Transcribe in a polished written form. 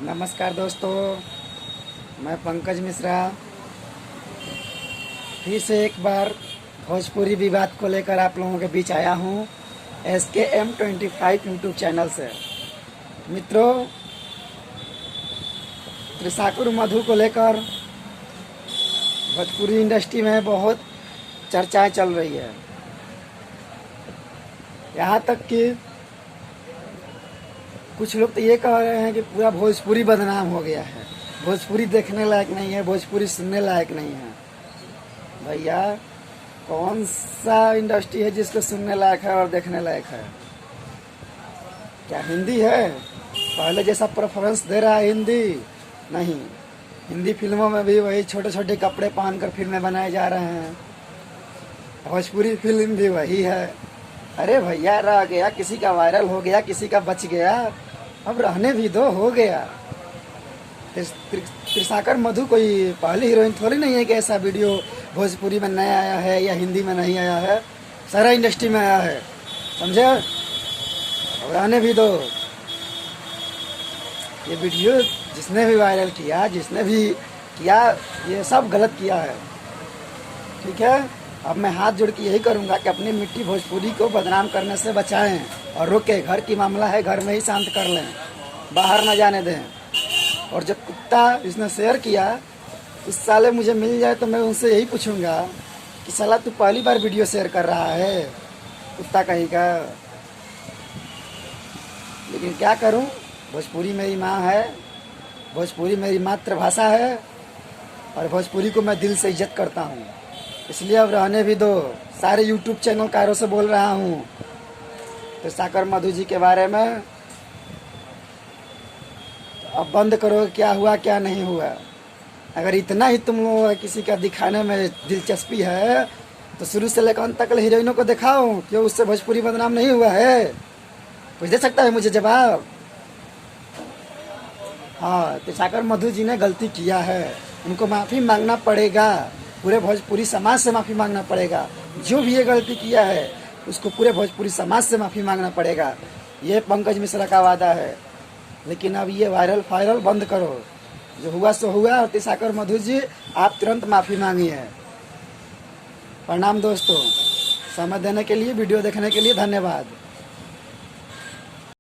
नमस्कार दोस्तों, मैं पंकज मिश्रा फिर से एक बार भोजपुरी विवाद को लेकर आप लोगों के बीच आया हूँ SKM25 यूट्यूब चैनल से। मित्रों, त्रिशाकुर मधु को लेकर भोजपुरी इंडस्ट्री में बहुत चर्चाएं चल रही है। यहाँ तक कि कुछ लोग तो ये कह रहे हैं कि पूरा भोजपुरी बदनाम हो गया है, भोजपुरी देखने लायक नहीं है, भोजपुरी सुनने लायक नहीं है। भैया, कौन सा इंडस्ट्री है जिसको सुनने लायक है और देखने लायक है? क्या हिंदी है? पहले जैसा प्रेफरेंस दे रहा है हिंदी? नहीं, हिंदी फिल्मों में भी वही छोटे छोटे कपड़े पहनकर फिल्में बनाए जा रहे हैं। भोजपुरी फिल्म भी वही है। अरे भैया, रह गया, किसी का वायरल हो गया, किसी का बच गया, अब रहने भी दो, हो गया। त्रिशाकर मधु कोई पहली हीरोइन थोड़ी नहीं है कि ऐसा वीडियो भोजपुरी में नया आया है या हिंदी में नहीं आया है, सारा इंडस्ट्री में आया है, समझे? अब रहने भी दो। ये वीडियो जिसने भी वायरल किया, जिसने भी किया, ये सब गलत किया है, ठीक है? अब मैं हाथ जोड़ के यही करूँगा कि अपनी मिट्टी भोजपुरी को बदनाम करने से बचाएं और रोकें। घर की मामला है, घर में ही शांत कर लें, बाहर ना जाने दें। और जब कुत्ता इसने शेयर किया, उस साले मुझे मिल जाए तो मैं उनसे यही पूछूंगा कि साला तू पहली बार वीडियो शेयर कर रहा है, कुत्ता कहीं का। लेकिन क्या करूं, भोजपुरी मेरी माँ है, भोजपुरी मेरी मातृभाषा है और भोजपुरी को मैं दिल से इज्जत करता हूँ, इसलिए अब रहने भी दो। सारे यूट्यूब चैनल कारों से बोल रहा हूँ त्रिशाकर मधु जी के बारे में, अब बंद करो। क्या हुआ क्या नहीं हुआ। अगर इतना ही तुम लोगों को किसी का दिखाने में दिलचस्पी है तो शुरू से लेकर अंत तक हीरोइनों को दिखाओ, क्यों उससे भोजपुरी बदनाम नहीं हुआ है? कुछ दे सकता है मुझे जवाब? हाँ, त्रिशाकर मधु जी ने गलती किया है, उनको माफ़ी मांगना पड़ेगा, पूरे भोजपुरी समाज से माफ़ी मांगना पड़ेगा। जो भी ये गलती किया है उसको पूरे भोजपुरी समाज से माफ़ी मांगना पड़ेगा, ये पंकज मिश्रा का वादा है। लेकिन अब ये वायरल बंद करो, जो हुआ सो हुआ। और त्रिशाकर मधु जी, आप तुरंत माफ़ी मांगिए। प्रणाम दोस्तों, समय देने के लिए, वीडियो देखने के लिए धन्यवाद।